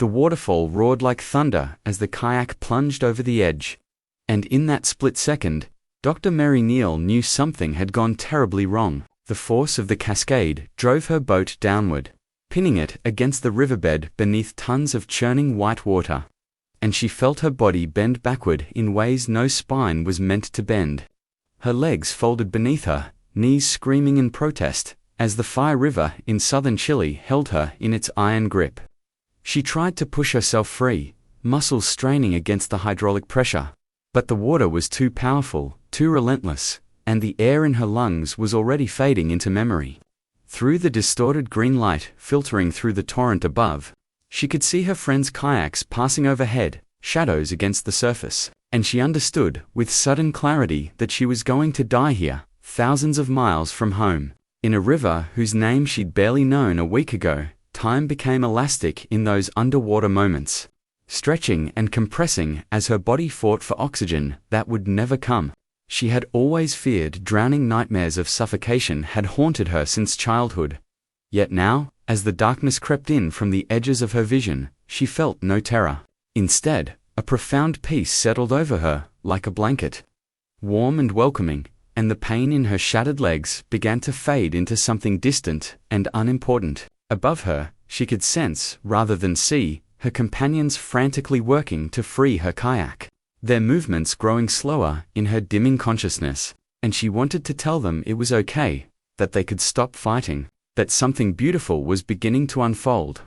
The waterfall roared like thunder as the kayak plunged over the edge. And in that split second, Dr. Mary Neal knew something had gone terribly wrong. The force of the cascade drove her boat downward, pinning it against the riverbed beneath tons of churning white water. And she felt her body bend backward in ways no spine was meant to bend. Her legs folded beneath her, knees screaming in protest, as the Fire River in southern Chile held her in its iron grip. She tried to push herself free, muscles straining against the hydraulic pressure. But the water was too powerful, too relentless, and the air in her lungs was already fading into memory. Through the distorted green light filtering through the torrent above, she could see her friends' kayaks passing overhead, shadows against the surface, and she understood with sudden clarity that she was going to die here, thousands of miles from home, in a river whose name she'd barely known a week ago. Time became elastic in those underwater moments, stretching and compressing as her body fought for oxygen that would never come. She had always feared drowning. Nightmares of suffocation had haunted her since childhood. Yet now, as the darkness crept in from the edges of her vision, she felt no terror. Instead, a profound peace settled over her, like a blanket, warm and welcoming, and the pain in her shattered legs began to fade into something distant and unimportant. Above her, she could sense, rather than see, her companions frantically working to free her kayak, their movements growing slower in her dimming consciousness, and she wanted to tell them it was okay, that they could stop fighting, that something beautiful was beginning to unfold.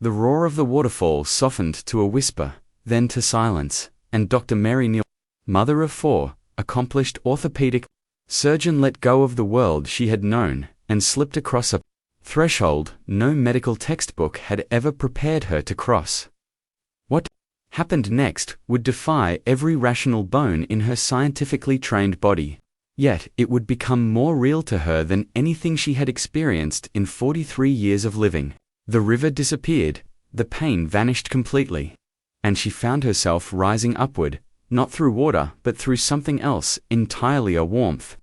The roar of the waterfall softened to a whisper, then to silence, and Dr. Mary Neal, mother of 4, accomplished orthopedic surgeon, let go of the world she had known and slipped across a threshold no medical textbook had ever prepared her to cross. What happened next would defy every rational bone in her scientifically trained body. Yet it would become more real to her than anything she had experienced in 43 years of living. The river disappeared, the pain vanished completely, and she found herself rising upward, not through water but through something else entirely, a warmth,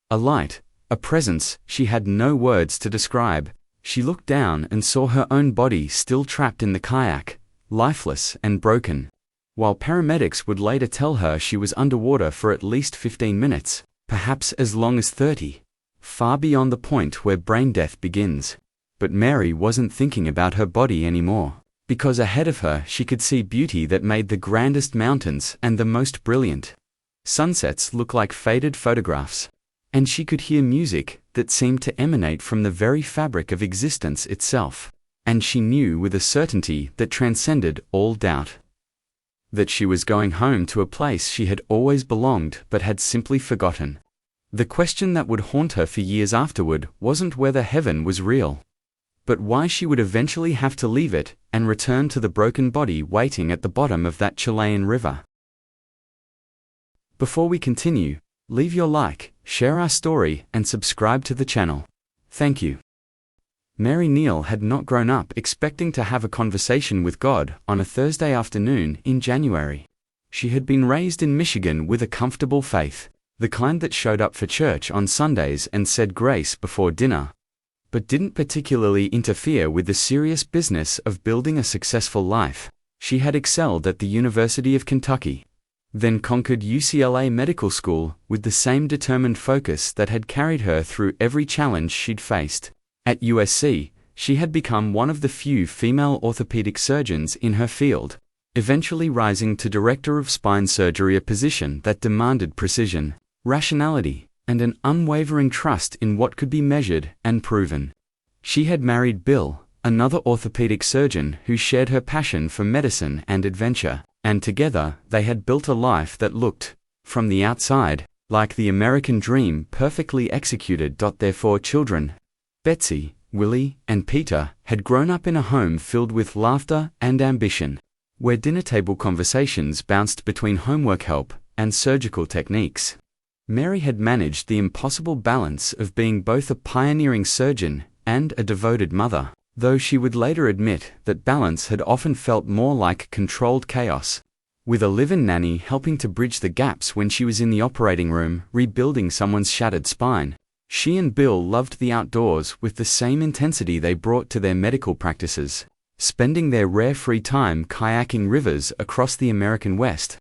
a light, a presence she had no words to describe. She looked down and saw her own body still trapped in the kayak, lifeless and broken. While paramedics would later tell her she was underwater for at least 15 minutes, perhaps as long as 30, far beyond the point where brain death begins. But Mary wasn't thinking about her body anymore, because ahead of her she could see beauty that made the grandest mountains and the most brilliant sunsets look like faded photographs. And she could hear music that seemed to emanate from the very fabric of existence itself. And she knew with a certainty that transcended all doubt that she was going home to a place she had always belonged but had simply forgotten. The question that would haunt her for years afterward wasn't whether heaven was real, but why she would eventually have to leave it and return to the broken body waiting at the bottom of that Chilean river. Before we continue, leave your like, share our story, and subscribe to the channel. Thank you. Mary Neal had not grown up expecting to have a conversation with God on a Thursday afternoon in January. She had been raised in Michigan with a comfortable faith, the kind that showed up for church on Sundays and said grace before dinner, but didn't particularly interfere with the serious business of building a successful life. She had excelled at the University of Kentucky, then conquered UCLA Medical School with the same determined focus that had carried her through every challenge she'd faced. At USC, she had become one of the few female orthopedic surgeons in her field, eventually rising to director of spine surgery, a position that demanded precision, rationality, and an unwavering trust in what could be measured and proven. She had married Bill, another orthopedic surgeon who shared her passion for medicine and adventure, and together they had built a life that looked, from the outside, like the American dream perfectly executed. Their 4 children, Betsy, Willie, and Peter, had grown up in a home filled with laughter and ambition, where dinner-table conversations bounced between homework help and surgical techniques. Mary had managed the impossible balance of being both a pioneering surgeon and a devoted mother, though she would later admit that balance had often felt more like controlled chaos, with a live-in nanny helping to bridge the gaps when she was in the operating room rebuilding someone's shattered spine. She and Bill loved the outdoors with the same intensity they brought to their medical practices, spending their rare free time kayaking rivers across the American West.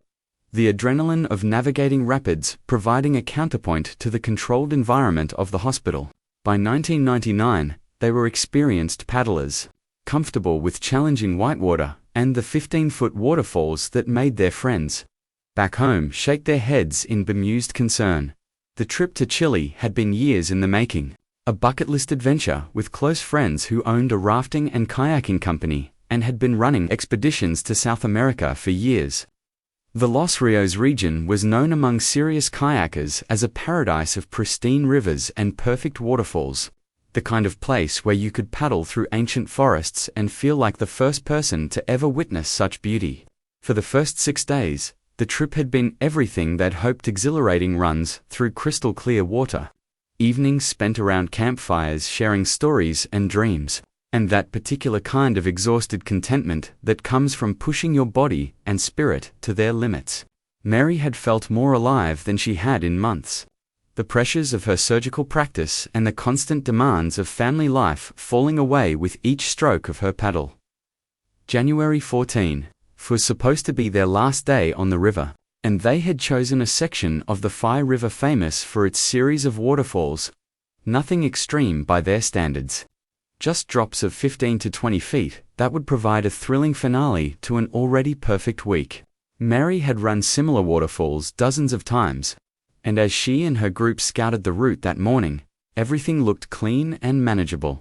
The adrenaline of navigating rapids providing a counterpoint to the controlled environment of the hospital. By 1999, they were experienced paddlers, comfortable with challenging whitewater and the 15-foot waterfalls that made their friends back home shake their heads in bemused concern. The trip to Chile had been years in the making, a bucket list adventure with close friends who owned a rafting and kayaking company and had been running expeditions to South America for years. The Los Rios region was known among serious kayakers as a paradise of pristine rivers and perfect waterfalls, the kind of place where you could paddle through ancient forests and feel like the first person to ever witness such beauty. For the first 6 days, the trip had been everything they'd hoped: exhilarating runs through crystal clear water, evenings spent around campfires sharing stories and dreams, and that particular kind of exhausted contentment that comes from pushing your body and spirit to their limits. Mary had felt more alive than she had in months. The pressures of her surgical practice and the constant demands of family life falling away with each stroke of her paddle. January 14 was supposed to be their last day on the river, and they had chosen a section of the Phi River famous for its series of waterfalls. Nothing extreme by their standards. Just drops of 15 to 20 feet that would provide a thrilling finale to an already perfect week. Mary had run similar waterfalls dozens of times, and as she and her group scouted the route that morning, everything looked clean and manageable.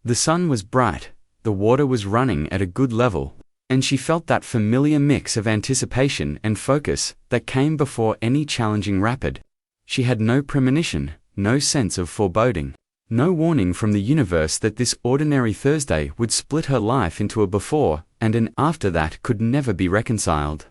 The sun was bright, the water was running at a good level, and she felt that familiar mix of anticipation and focus that came before any challenging rapid. She had no premonition, no sense of foreboding, no warning from the universe that this ordinary Thursday would split her life into a before and an after that could never be reconciled.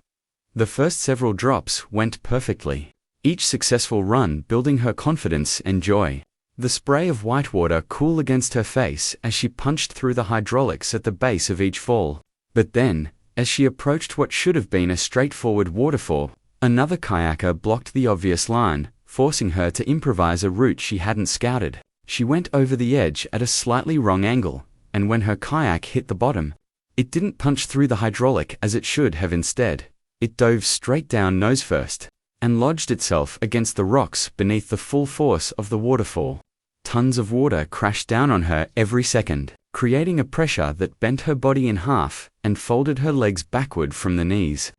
The first several drops went perfectly, each successful run building her confidence and joy. The spray of whitewater cool against her face as she punched through the hydraulics at the base of each fall. But then, as she approached what should have been a straightforward waterfall, another kayaker blocked the obvious line, forcing her to improvise a route she hadn't scouted. She went over the edge at a slightly wrong angle, and when her kayak hit the bottom, it didn't punch through the hydraulic as it should have. Instead, it dove straight down nose first, and lodged itself against the rocks beneath the full force of the waterfall. Tons of water crashed down on her every second, creating a pressure that bent her body in half and folded her legs backward from the knees.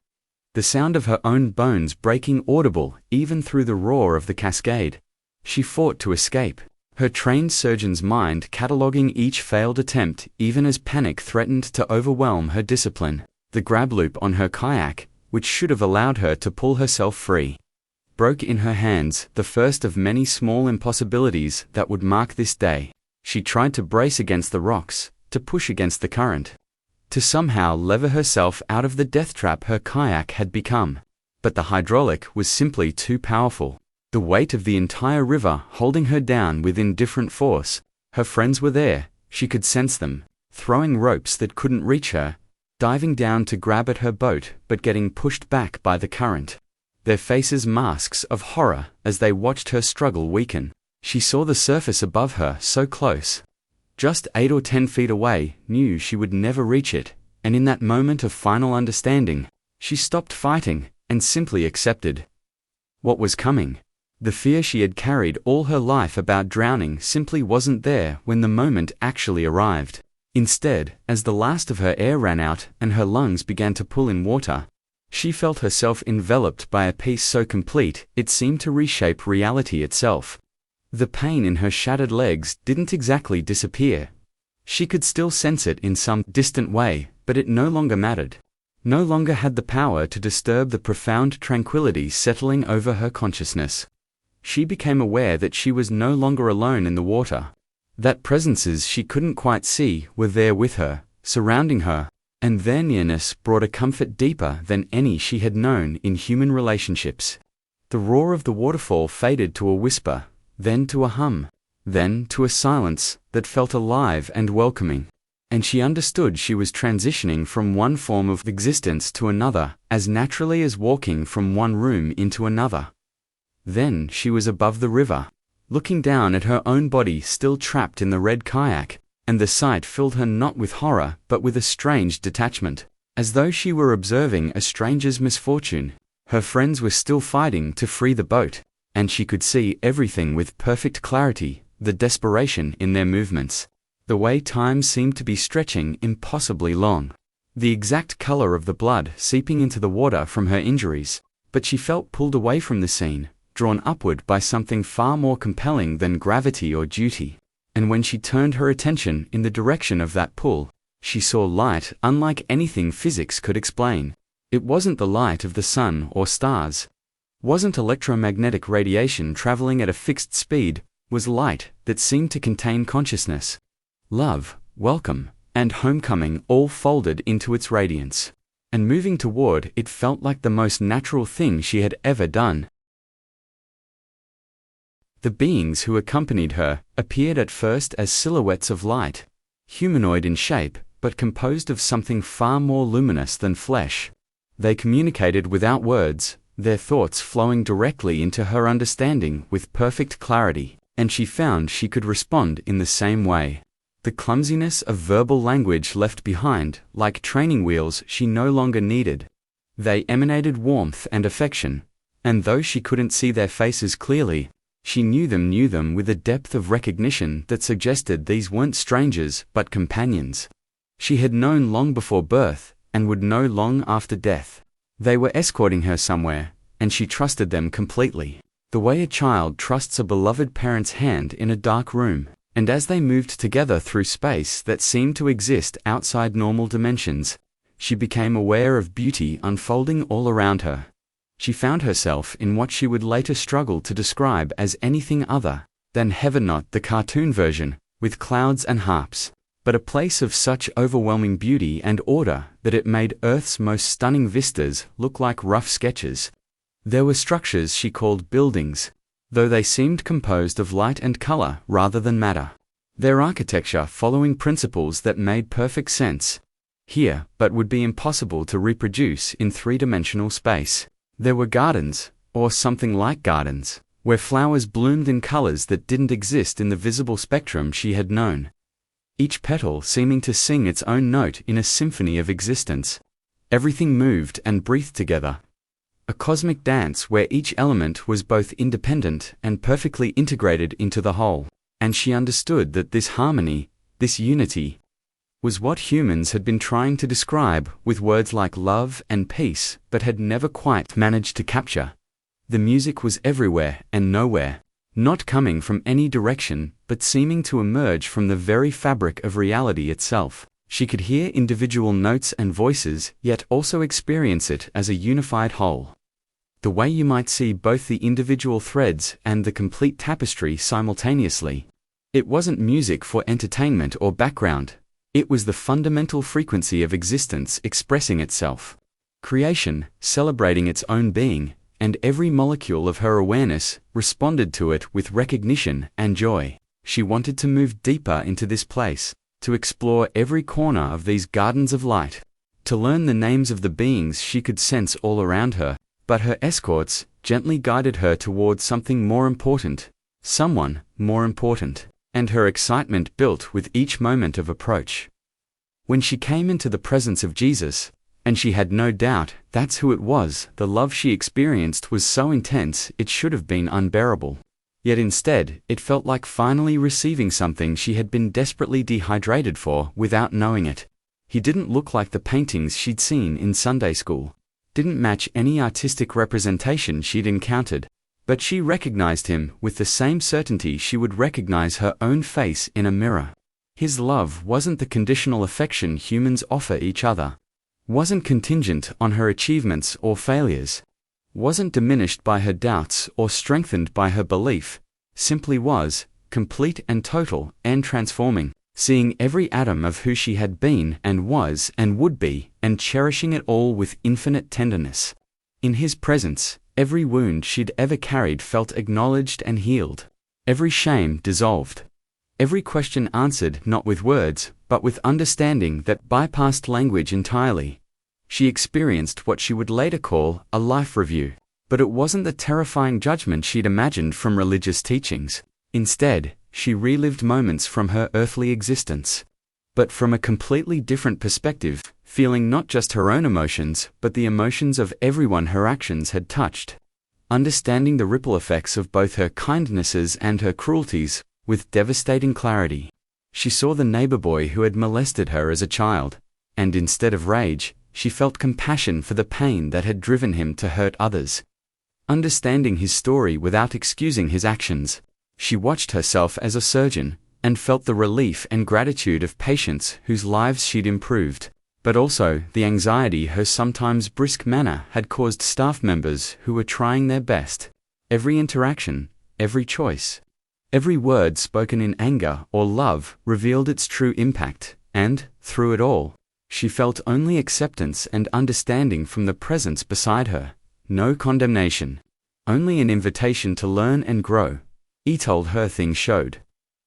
The sound of her own bones breaking audible even through the roar of the cascade. She fought to escape, her trained surgeon's mind cataloging each failed attempt even as panic threatened to overwhelm her discipline. The grab loop on her kayak, which should have allowed her to pull herself free, broke in her hands, the first of many small impossibilities that would mark this day. She tried to brace against the rocks, to push against the current, to somehow lever herself out of the death trap her kayak had become. But the hydraulic was simply too powerful. The weight of the entire river holding her down with indifferent force. Her friends were there, she could sense them, throwing ropes that couldn't reach her, diving down to grab at her boat but getting pushed back by the current. Their faces masks of horror as they watched her struggle weaken. She saw the surface above her so close, just 8 or 10 feet away, knew she would never reach it, and in that moment of final understanding, she stopped fighting and simply accepted what was coming. The fear she had carried all her life about drowning simply wasn't there when the moment actually arrived. Instead, as the last of her air ran out and her lungs began to pull in water, she felt herself enveloped by a peace so complete it seemed to reshape reality itself. The pain in her shattered legs didn't exactly disappear. She could still sense it in some distant way, but it no longer mattered. No longer had the power to disturb the profound tranquility settling over her consciousness. She became aware that she was no longer alone in the water, that presences she couldn't quite see were there with her, surrounding her, and their nearness brought a comfort deeper than any she had known in human relationships. The roar of the waterfall faded to a whisper, then to a hum, then to a silence that felt alive and welcoming, and she understood she was transitioning from one form of existence to another as naturally as walking from one room into another. Then she was above the river, looking down at her own body still trapped in the red kayak, and the sight filled her not with horror but with a strange detachment, as though she were observing a stranger's misfortune. Her friends were still fighting to free the boat, and she could see everything with perfect clarity, the desperation in their movements, the way time seemed to be stretching impossibly long, the exact color of the blood seeping into the water from her injuries. But she felt pulled away from the scene, drawn upward by something far more compelling than gravity or duty. And when she turned her attention in the direction of that pull, she saw light unlike anything physics could explain. It wasn't the light of the sun or stars, wasn't electromagnetic radiation traveling at a fixed speed, was light that seemed to contain consciousness, love, welcome, and homecoming all folded into its radiance. And moving toward it felt like the most natural thing she had ever done. The beings who accompanied her appeared at first as silhouettes of light, humanoid in shape, but composed of something far more luminous than flesh. They communicated without words, their thoughts flowing directly into her understanding with perfect clarity, and she found she could respond in the same way. The clumsiness of verbal language left behind, like training wheels she no longer needed. They emanated warmth and affection, and though she couldn't see their faces clearly, she knew them with a depth of recognition that suggested these weren't strangers but companions. She had known long before birth, and would know long after death. They were escorting her somewhere, and she trusted them completely, the way a child trusts a beloved parent's hand in a dark room. And as they moved together through space that seemed to exist outside normal dimensions, she became aware of beauty unfolding all around her. She found herself in what she would later struggle to describe as anything other than heaven, not the cartoon version, with clouds and harps, but a place of such overwhelming beauty and order that it made Earth's most stunning vistas look like rough sketches. There were structures she called buildings, though they seemed composed of light and color rather than matter. Their architecture following principles that made perfect sense here, but would be impossible to reproduce in three-dimensional space. There were gardens, or something like gardens, where flowers bloomed in colors that didn't exist in the visible spectrum she had known, each petal seeming to sing its own note in a symphony of existence. Everything moved and breathed together, a cosmic dance where each element was both independent and perfectly integrated into the whole. And she understood that this harmony, this unity, was what humans had been trying to describe with words like love and peace, but had never quite managed to capture. The music was everywhere and nowhere, not coming from any direction, but seeming to emerge from the very fabric of reality itself. She could hear individual notes and voices, yet also experience it as a unified whole. The way you might see both the individual threads and the complete tapestry simultaneously. It wasn't music for entertainment or background. It was the fundamental frequency of existence expressing itself. Creation, celebrating its own being, and every molecule of her awareness responded to it with recognition and joy. She wanted to move deeper into this place, to explore every corner of these gardens of light, to learn the names of the beings she could sense all around her. But her escorts gently guided her towards something more important, someone more important, and her excitement built with each moment of approach. When she came into the presence of Jesus, and she had no doubt that's who it was, the love she experienced was so intense it should have been unbearable. Yet instead, it felt like finally receiving something she had been desperately dehydrated for without knowing it. He didn't look like the paintings she'd seen in Sunday school, didn't match any artistic representation she'd encountered, but she recognized him with the same certainty she would recognize her own face in a mirror. His love wasn't the conditional affection humans offer each other, wasn't contingent on her achievements or failures, wasn't diminished by her doubts or strengthened by her belief, simply was, complete and total and transforming, seeing every atom of who she had been and was and would be, and cherishing it all with infinite tenderness. In his presence, every wound she'd ever carried felt acknowledged and healed, every shame dissolved, every question answered not with words, but with understanding that bypassed language entirely. She experienced what she would later call a life review, but it wasn't the terrifying judgment she'd imagined from religious teachings. Instead, she relived moments from her earthly existence. But from a completely different perspective, feeling not just her own emotions, but the emotions of everyone her actions had touched. Understanding the ripple effects of both her kindnesses and her cruelties, with devastating clarity. She saw the neighbor boy who had molested her as a child, and instead of rage, she felt compassion for the pain that had driven him to hurt others. Understanding his story without excusing his actions, she watched herself as a surgeon, and felt the relief and gratitude of patients whose lives she'd improved, but also the anxiety her sometimes brisk manner had caused staff members who were trying their best. Every interaction, every choice, every word spoken in anger or love revealed its true impact, and, through it all, she felt only acceptance and understanding from the presence beside her. No condemnation, only an invitation to learn and grow. told her things showed.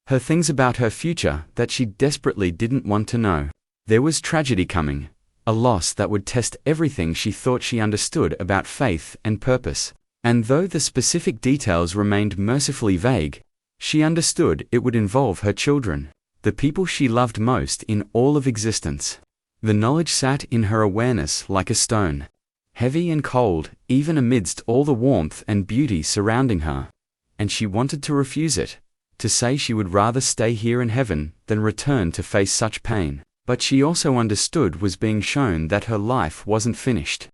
Her things about her future that she desperately didn't want to know. There was tragedy coming, a loss that would test everything she thought she understood about faith and purpose. And though the specific details remained mercifully vague, she understood it would involve her children, the people she loved most in all of existence. The knowledge sat in her awareness like a stone, heavy and cold, even amidst all the warmth and beauty surrounding her. And she wanted to refuse it, to say she would rather stay here in heaven than return to face such pain. But she also understood was being shown that her life wasn't finished,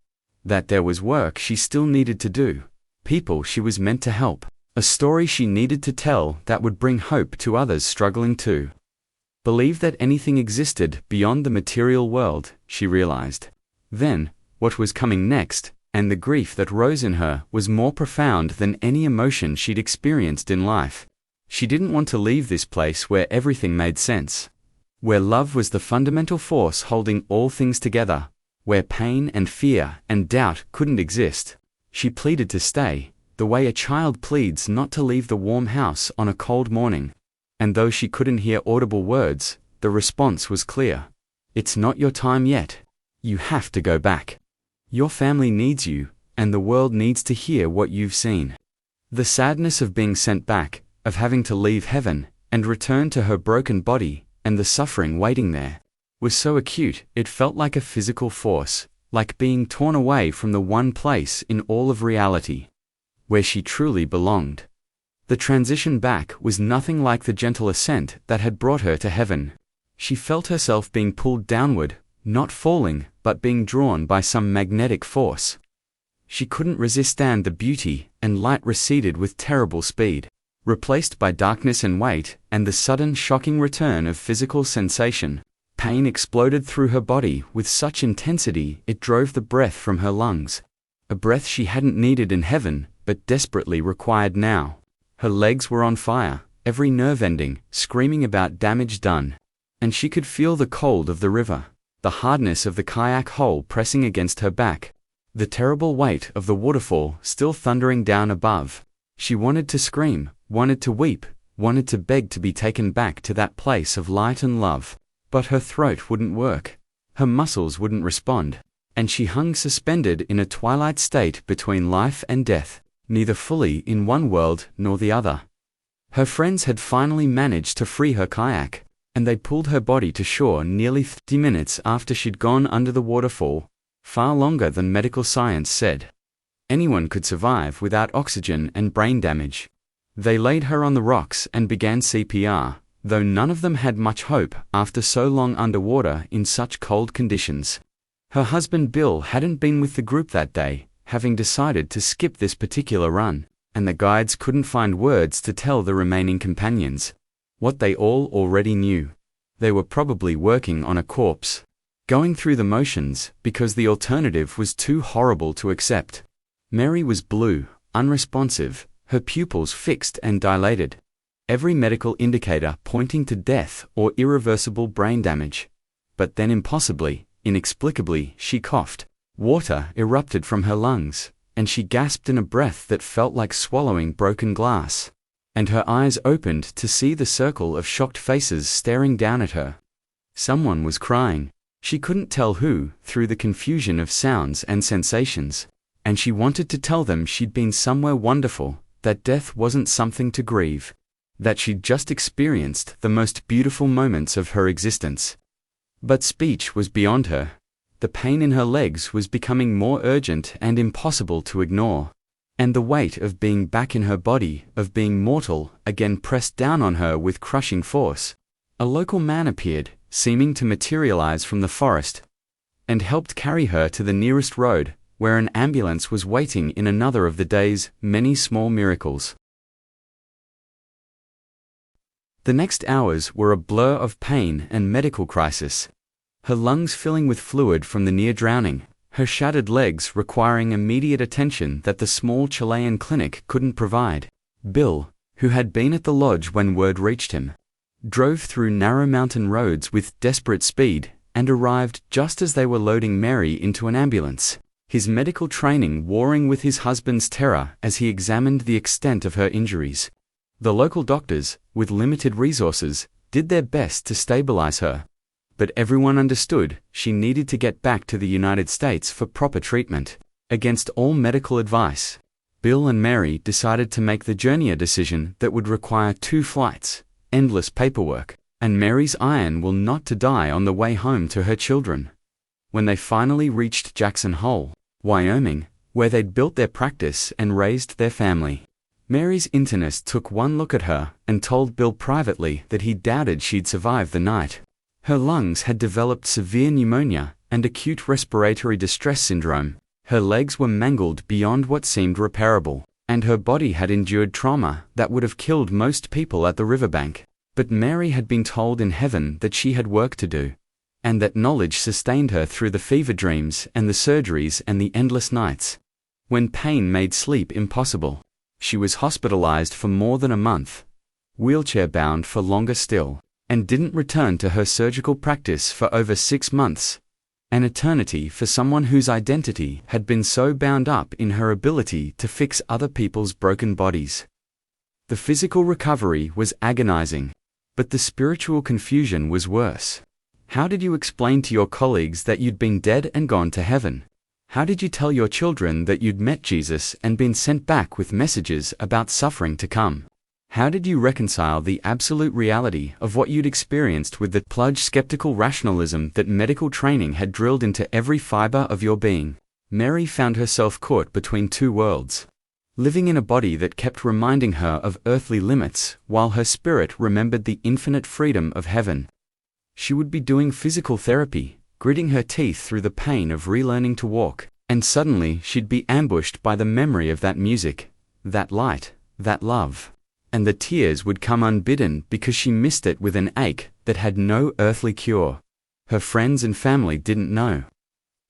that there was work she still needed to do, people she was meant to help, a story she needed to tell that would bring hope to others struggling to believe that anything existed beyond the material world, she realized. Then, what was coming next, and the grief that rose in her, was more profound than any emotion she'd experienced in life. She didn't want to leave this place where everything made sense, where love was the fundamental force holding all things together, where pain and fear and doubt couldn't exist. She pleaded to stay, the way a child pleads not to leave the warm house on a cold morning. And though she couldn't hear audible words, the response was clear. It's not your time yet. You have to go back. Your family needs you, and the world needs to hear what you've seen. The sadness of being sent back, of having to leave heaven, and return to her broken body, and the suffering waiting there, was so acute it felt like a physical force, like being torn away from the one place in all of reality, where she truly belonged. The transition back was nothing like the gentle ascent that had brought her to heaven. She felt herself being pulled downward, not falling, but being drawn by some magnetic force. She couldn't resist, and the beauty and light receded with terrible speed, replaced by darkness and weight, and the sudden shocking return of physical sensation. Pain exploded through her body with such intensity it drove the breath from her lungs. A breath she hadn't needed in heaven, but desperately required now. Her legs were on fire, every nerve ending, screaming about damage done. And she could feel the cold of the river, the hardness of the kayak hull pressing against her back, the terrible weight of the waterfall still thundering down above. She wanted to scream, wanted to weep, wanted to beg to be taken back to that place of light and love. But her throat wouldn't work, her muscles wouldn't respond, and she hung suspended in a twilight state between life and death, neither fully in one world nor the other. Her friends had finally managed to free her kayak, and they pulled her body to shore nearly 30 minutes after she'd gone under the waterfall, far longer than medical science said anyone could survive without oxygen and brain damage. They laid her on the rocks and began CPR, though none of them had much hope after so long underwater in such cold conditions. Her husband Bill hadn't been with the group that day, having decided to skip this particular run, and the guides couldn't find words to tell the remaining companions what they all already knew. They were probably working on a corpse, going through the motions, because the alternative was too horrible to accept. Mary was blue, unresponsive, her pupils fixed and dilated, every medical indicator pointing to death or irreversible brain damage. But then impossibly, inexplicably, she coughed. Water erupted from her lungs, and she gasped in a breath that felt like swallowing broken glass. And her eyes opened to see the circle of shocked faces staring down at her. Someone was crying. She couldn't tell who, through the confusion of sounds and sensations. And she wanted to tell them she'd been somewhere wonderful, that death wasn't something to grieve. that she'd just experienced the most beautiful moments of her existence. But speech was beyond her. The pain in her legs was becoming more urgent and impossible to ignore. And the weight of being back in her body, of being mortal, again pressed down on her with crushing force. A local man appeared, seeming to materialize from the forest, and helped carry her to the nearest road, where an ambulance was waiting in another of the day's many small miracles. The next hours were a blur of pain and medical crisis. Her lungs filling with fluid from the near drowning, her shattered legs requiring immediate attention that the small Chilean clinic couldn't provide. Bill, who had been at the lodge when word reached him, drove through narrow mountain roads with desperate speed and arrived just as they were loading Mary into an ambulance, his medical training warring with his husband's terror as he examined the extent of her injuries. The local doctors, with limited resources, did their best to stabilize her. But everyone understood she needed to get back to the United States for proper treatment. Against all medical advice, Bill and Mary decided to make the journey, a decision that would require 2 flights, endless paperwork, and Mary's iron will not to die on the way home to her children. When they finally reached Jackson Hole, Wyoming, where they'd built their practice and raised their family, Mary's internist took one look at her and told Bill privately that he doubted she'd survive the night. Her lungs had developed severe pneumonia and acute respiratory distress syndrome. Her legs were mangled beyond what seemed repairable, and her body had endured trauma that would have killed most people at the riverbank. But Mary had been told in heaven that she had work to do, and that knowledge sustained her through the fever dreams and the surgeries and the endless nights, when pain made sleep impossible. She was hospitalized for more than a month, wheelchair-bound for longer still, and didn't return to her surgical practice for over 6 months, an eternity for someone whose identity had been so bound up in her ability to fix other people's broken bodies. The physical recovery was agonizing, but the spiritual confusion was worse. How did you explain to your colleagues that you'd been dead and gone to heaven? How did you tell your children that you'd met Jesus and been sent back with messages about suffering to come? How did you reconcile the absolute reality of what you'd experienced with the plunged skeptical rationalism that medical training had drilled into every fiber of your being? Mary found herself caught between 2 worlds, living in a body that kept reminding her of earthly limits, while her spirit remembered the infinite freedom of heaven. She would be doing physical therapy, gritting her teeth through the pain of relearning to walk, and suddenly she'd be ambushed by the memory of that music, that light, that love. And the tears would come unbidden because she missed it with an ache that had no earthly cure. Her friends and family didn't know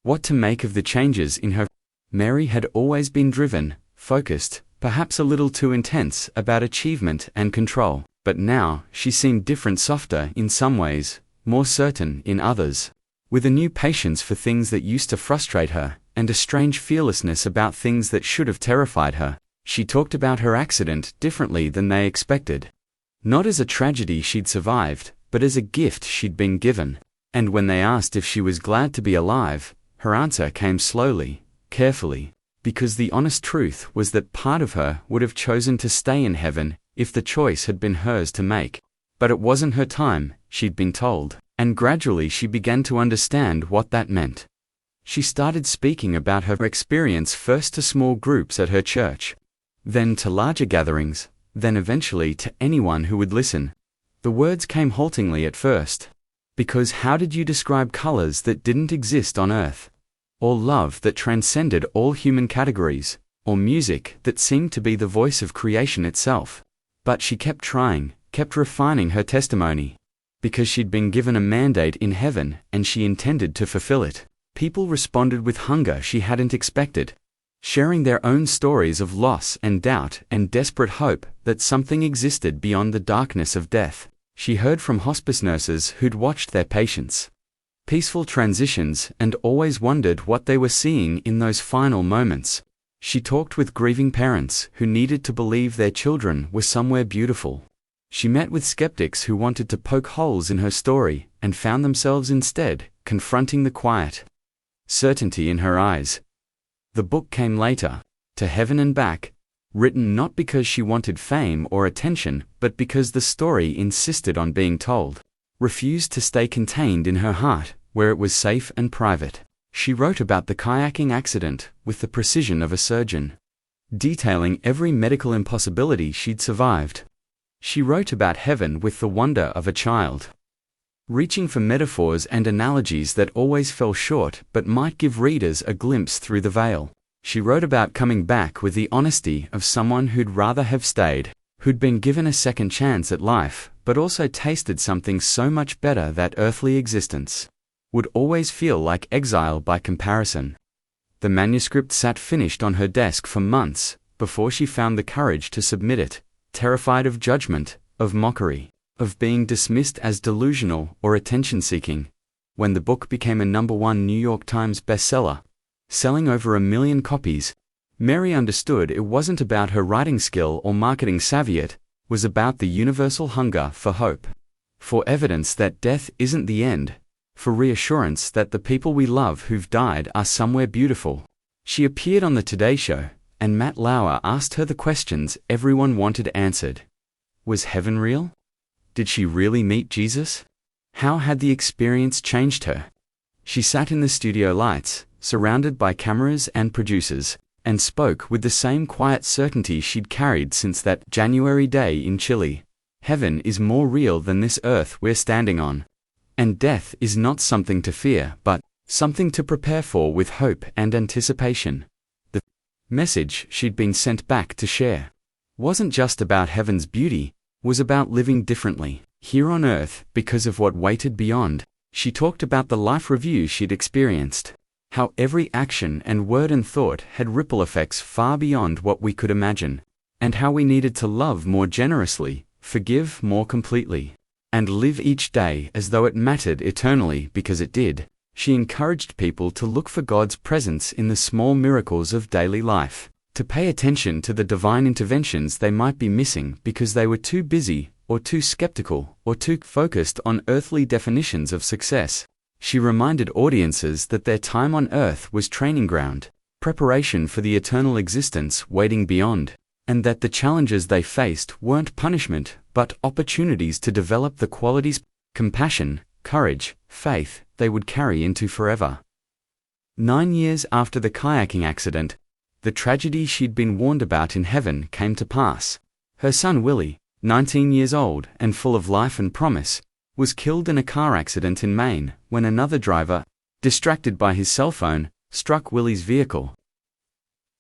what to make of the changes in her. Mary had always been driven, focused, perhaps a little too intense about achievement and control, but now she seemed different, softer in some ways, more certain in others, with a new patience for things that used to frustrate her, and a strange fearlessness about things that should have terrified her. She talked about her accident differently than they expected. Not as a tragedy she'd survived, but as a gift she'd been given. And when they asked if she was glad to be alive, her answer came slowly, carefully, because the honest truth was that part of her would have chosen to stay in heaven if the choice had been hers to make. But it wasn't her time, she'd been told, and gradually she began to understand what that meant. She started speaking about her experience first to small groups at her church, then to larger gatherings, then eventually to anyone who would listen. The words came haltingly at first, because how did you describe colors that didn't exist on earth? Or love that transcended all human categories? Or music that seemed to be the voice of creation itself? But she kept trying, kept refining her testimony, because she'd been given a mandate in heaven and she intended to fulfill it. People responded with hunger she hadn't expected, sharing their own stories of loss and doubt and desperate hope that something existed beyond the darkness of death. She heard from hospice nurses who'd watched their patients' peaceful transitions and always wondered what they were seeing in those final moments. She talked with grieving parents who needed to believe their children were somewhere beautiful. She met with skeptics who wanted to poke holes in her story and found themselves instead confronting the quiet certainty in her eyes. The book came later, To Heaven and Back, written not because she wanted fame or attention, but because the story insisted on being told, refused to stay contained in her heart, where it was safe and private. She wrote about the kayaking accident with the precision of a surgeon, detailing every medical impossibility she'd survived. She wrote about heaven with the wonder of a child, reaching for metaphors and analogies that always fell short but might give readers a glimpse through the veil. She wrote about coming back with the honesty of someone who'd rather have stayed, who'd been given a second chance at life, but also tasted something so much better that earthly existence would always feel like exile by comparison. The manuscript sat finished on her desk for months before she found the courage to submit it, terrified of judgment, of mockery, of being dismissed as delusional or attention-seeking. When the book became a #1 New York Times bestseller, selling over 1 million copies, Mary understood it wasn't about her writing skill or marketing savvy, it was about the universal hunger for hope, for evidence that death isn't the end, for reassurance that the people we love who've died are somewhere beautiful. She appeared on the Today Show, and Matt Lauer asked her the questions everyone wanted answered. Was heaven real? Did she really meet Jesus? How had the experience changed her? She sat in the studio lights, surrounded by cameras and producers, and spoke with the same quiet certainty she'd carried since that January day in Chile. Heaven is more real than this earth we're standing on. And death is not something to fear, but something to prepare for with hope and anticipation. The message she'd been sent back to share wasn't just about heaven's beauty, was about living differently here on earth because of what waited beyond. She talked about the life review she'd experienced, how every action and word and thought had ripple effects far beyond what we could imagine, and how we needed to love more generously, forgive more completely, and live each day as though it mattered eternally because it did. She encouraged people to look for God's presence in the small miracles of daily life, to pay attention to the divine interventions they might be missing because they were too busy, or too skeptical, or too focused on earthly definitions of success. She reminded audiences that their time on earth was training ground, preparation for the eternal existence waiting beyond, and that the challenges they faced weren't punishment, but opportunities to develop the qualities, compassion, courage, faith, they would carry into forever. 9 years after the kayaking accident, the tragedy she'd been warned about in heaven came to pass. Her son Willie, 19 years old and full of life and promise, was killed in a car accident in Maine when another driver, distracted by his cell phone, struck Willie's vehicle.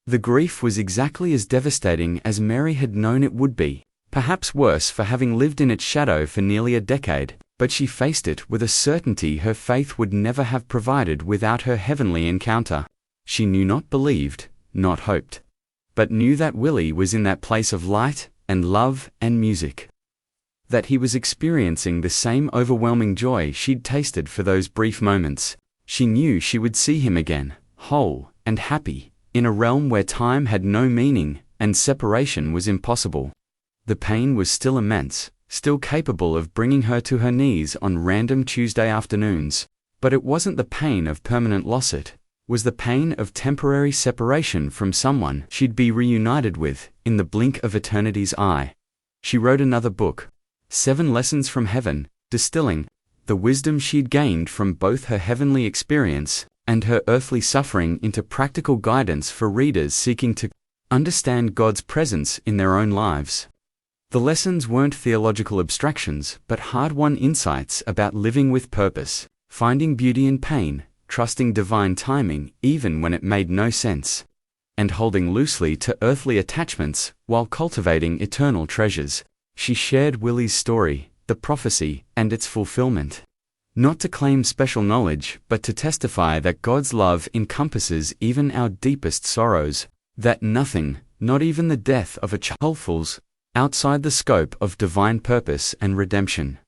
The grief was exactly as devastating as Mary had known it would be, perhaps worse for having lived in its shadow for nearly a decade, but she faced it with a certainty her faith would never have provided without her heavenly encounter. She knew not believed, not hoped, but knew that Willie was in that place of light and love and music, that he was experiencing the same overwhelming joy she'd tasted for those brief moments. She knew she would see him again, whole and happy, in a realm where time had no meaning and separation was impossible. The pain was still immense, still capable of bringing her to her knees on random Tuesday afternoons, but it wasn't the pain of permanent loss, it was the pain of temporary separation from someone she'd be reunited with in the blink of eternity's eye. She wrote another book, 7 Lessons from Heaven, distilling the wisdom she'd gained from both her heavenly experience and her earthly suffering into practical guidance for readers seeking to understand God's presence in their own lives. The lessons weren't theological abstractions, but hard-won insights about living with purpose, finding beauty in pain, trusting divine timing even when it made no sense, and holding loosely to earthly attachments while cultivating eternal treasures. She shared Willie's story, the prophecy, and its fulfillment, not to claim special knowledge, but to testify that God's love encompasses even our deepest sorrows, that nothing, not even the death of a child, falls outside the scope of divine purpose and redemption.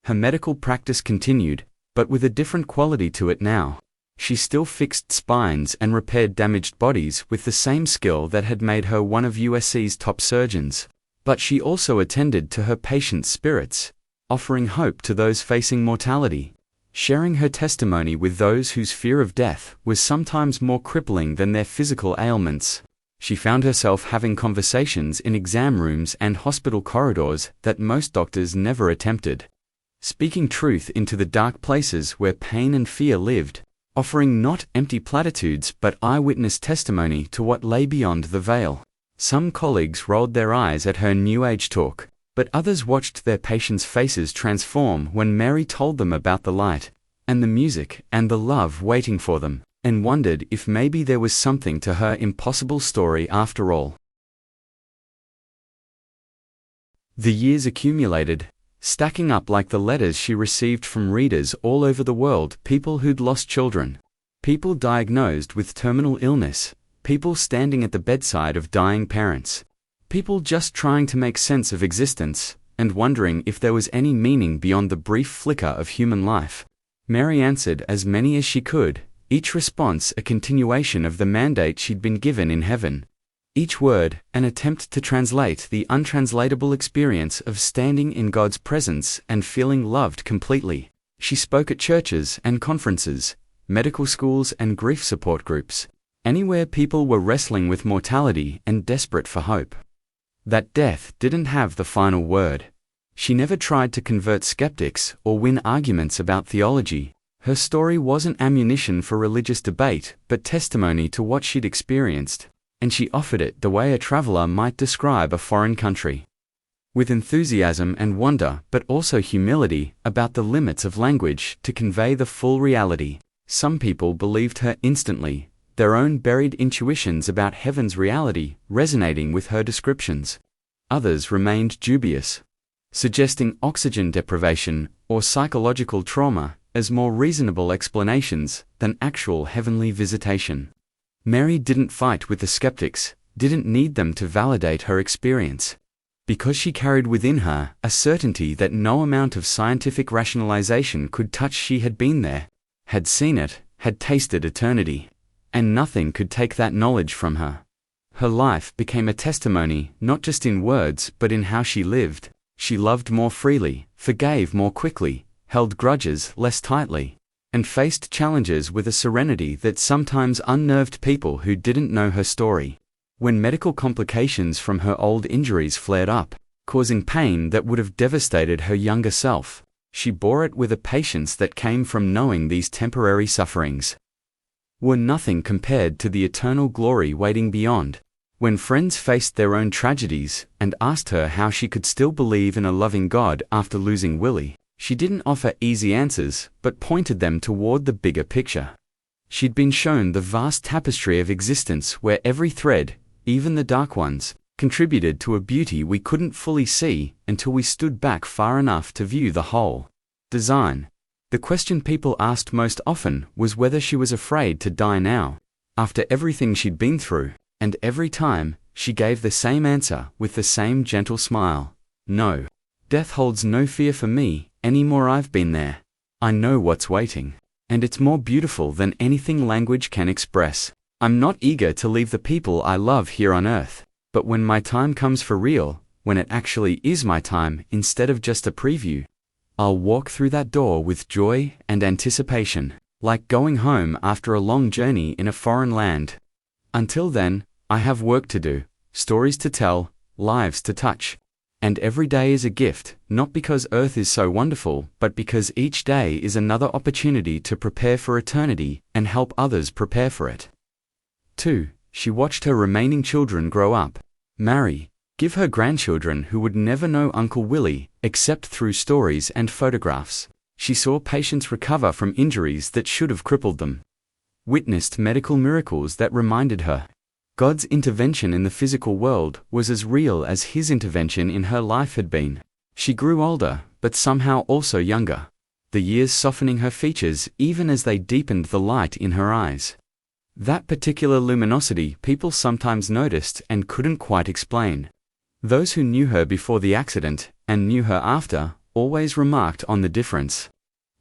Her medical practice continued, but with a different quality to it now. She still fixed spines and repaired damaged bodies with the same skill that had made her one of USC's top surgeons. But she also attended to her patients' spirits, offering hope to those facing mortality, sharing her testimony with those whose fear of death was sometimes more crippling than their physical ailments. She found herself having conversations in exam rooms and hospital corridors that most doctors never attempted, speaking truth into the dark places where pain and fear lived, offering not empty platitudes but eyewitness testimony to what lay beyond the veil. Some colleagues rolled their eyes at her New Age talk, but others watched their patients' faces transform when Mary told them about the light, and the music, and the love waiting for them, and wondered if maybe there was something to her impossible story after all. The years accumulated, stacking up like the letters she received from readers all over the world, people who'd lost children, people diagnosed with terminal illness, people standing at the bedside of dying parents, people just trying to make sense of existence, and wondering if there was any meaning beyond the brief flicker of human life. Mary answered as many as she could, each response a continuation of the mandate she'd been given in heaven. Each word, an attempt to translate the untranslatable experience of standing in God's presence and feeling loved completely. She spoke at churches and conferences, medical schools and grief support groups, anywhere people were wrestling with mortality and desperate for hope. That death didn't have the final word. She never tried to convert skeptics or win arguments about theology. Her story wasn't ammunition for religious debate, but testimony to what she'd experienced, and she offered it the way a traveler might describe a foreign country. With enthusiasm and wonder, but also humility about the limits of language to convey the full reality. Some people believed her instantly, their own buried intuitions about heaven's reality resonating with her descriptions. Others remained dubious, suggesting oxygen deprivation or psychological trauma as more reasonable explanations than actual heavenly visitation. Mary didn't fight with the skeptics, didn't need them to validate her experience, because she carried within her a certainty that no amount of scientific rationalization could touch. She had been there, had seen it, had tasted eternity, and nothing could take that knowledge from her. Her life became a testimony not just in words but in how she lived. She loved more freely, forgave more quickly, held grudges less tightly, and faced challenges with a serenity that sometimes unnerved people who didn't know her story. When medical complications from her old injuries flared up, causing pain that would have devastated her younger self, she bore it with a patience that came from knowing these temporary sufferings were nothing compared to the eternal glory waiting beyond. When friends faced their own tragedies and asked her how she could still believe in a loving God after losing Willie, she didn't offer easy answers, but pointed them toward the bigger picture. She'd been shown the vast tapestry of existence where every thread, even the dark ones, contributed to a beauty we couldn't fully see until we stood back far enough to view the whole design. The question people asked most often was whether she was afraid to die now, after everything she'd been through, and every time, she gave the same answer with the same gentle smile. No. Death holds no fear for me, anymore. I've been there. I know what's waiting. And it's more beautiful than anything language can express. I'm not eager to leave the people I love here on earth, but when my time comes for real, when it actually is my time instead of just a preview, I'll walk through that door with joy and anticipation, like going home after a long journey in a foreign land. Until then, I have work to do, stories to tell, lives to touch. And every day is a gift, not because Earth is so wonderful, but because each day is another opportunity to prepare for eternity and help others prepare for it. 2. She watched her remaining children grow up, marry, give her grandchildren who would never know Uncle Willie except through stories and photographs. She saw patients recover from injuries that should have crippled them, witnessed medical miracles that reminded her God's intervention in the physical world was as real as His intervention in her life had been. She grew older, but somehow also younger, the years softening her features even as they deepened the light in her eyes. That particular luminosity people sometimes noticed and couldn't quite explain. Those who knew her before the accident, and knew her after, always remarked on the difference.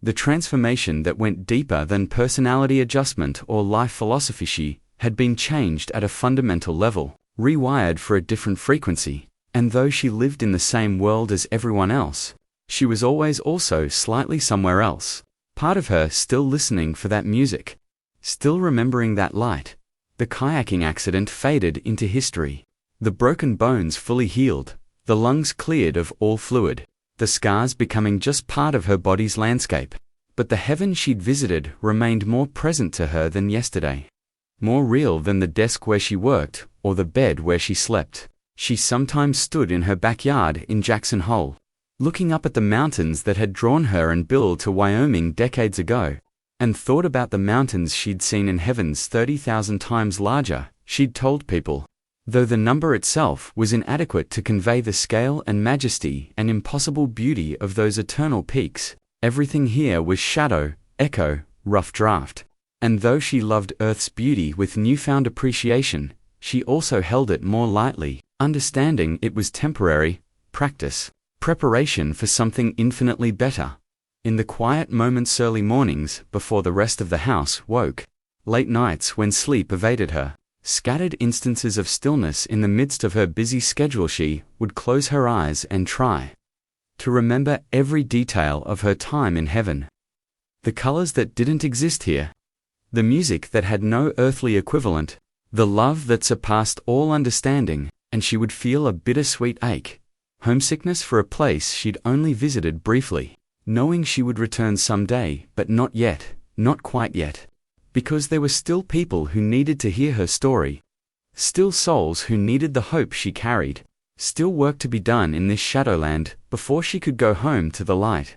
The transformation that went deeper than personality adjustment or life philosophy. She had been changed at a fundamental level, rewired for a different frequency, and though she lived in the same world as everyone else, she was always also slightly somewhere else, part of her still listening for that music, still remembering that light, The kayaking accident faded into history. The broken bones fully healed, the lungs cleared of all fluid, the scars becoming just part of her body's landscape. But the heaven she'd visited remained more present to her than yesterday. More real than the desk where she worked, or the bed where she slept. She sometimes stood in her backyard in Jackson Hole, looking up at the mountains that had drawn her and Bill to Wyoming decades ago, and thought about the mountains she'd seen in heavens 30,000 times larger, she'd told people. Though the number itself was inadequate to convey the scale and majesty and impossible beauty of those eternal peaks, everything here was shadow, echo, rough draft. And though she loved Earth's beauty with newfound appreciation, she also held it more lightly, understanding it was temporary, practice, preparation for something infinitely better. In the quiet moments, early mornings before the rest of the house woke, late nights when sleep evaded her, scattered instances of stillness in the midst of her busy schedule, she would close her eyes and try to remember every detail of her time in heaven. The colors that didn't exist here, the music that had no earthly equivalent, the love that surpassed all understanding, and she would feel a bittersweet ache, homesickness for a place she'd only visited briefly, knowing she would return someday, but not yet, not quite yet. Because there were still people who needed to hear her story, still souls who needed the hope she carried, still work to be done in this shadowland before she could go home to the light.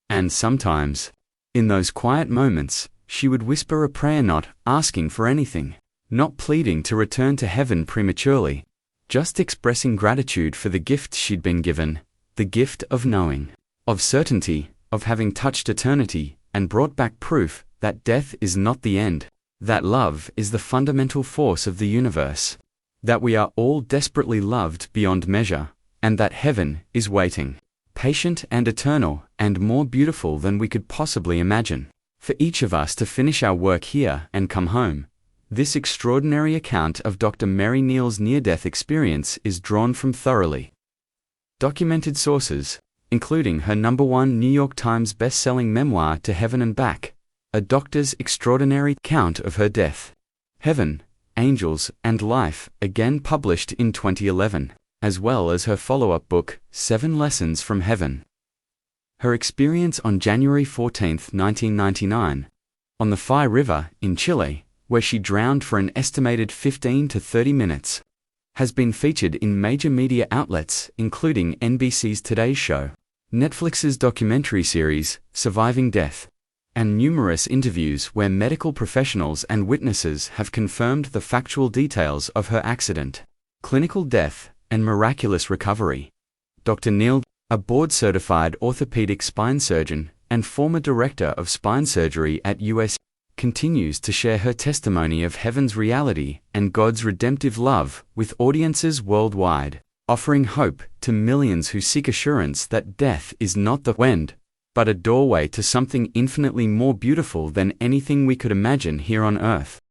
And sometimes, in those quiet moments, she would whisper a prayer, not asking for anything, not pleading to return to heaven prematurely, just expressing gratitude for the gift she'd been given, the gift of knowing, of certainty, of having touched eternity and brought back proof that death is not the end, that love is the fundamental force of the universe, that we are all desperately loved beyond measure, and that heaven is waiting, patient and eternal, and more beautiful than we could possibly imagine, for each of us to finish our work here and come home. This extraordinary account of Dr. Mary Neal's near-death experience is drawn from thoroughly documented sources, including her #1 New York Times best-selling memoir To Heaven and Back, a doctor's extraordinary account of her death. Heaven, Angels, and Life, again published in 2011, as well as her follow-up book, 7 Lessons from Heaven. Her experience on January 14, 1999, on the Fai River in Chile, where she drowned for an estimated 15 to 30 minutes, has been featured in major media outlets including NBC's Today Show, Netflix's documentary series, Surviving Death, and numerous interviews where medical professionals and witnesses have confirmed the factual details of her accident, clinical death, and miraculous recovery. Dr. Neal, a board-certified orthopedic spine surgeon and former director of spine surgery at USC, continues to share her testimony of heaven's reality and God's redemptive love with audiences worldwide, offering hope to millions who seek assurance that death is not the end, but a doorway to something infinitely more beautiful than anything we could imagine here on earth.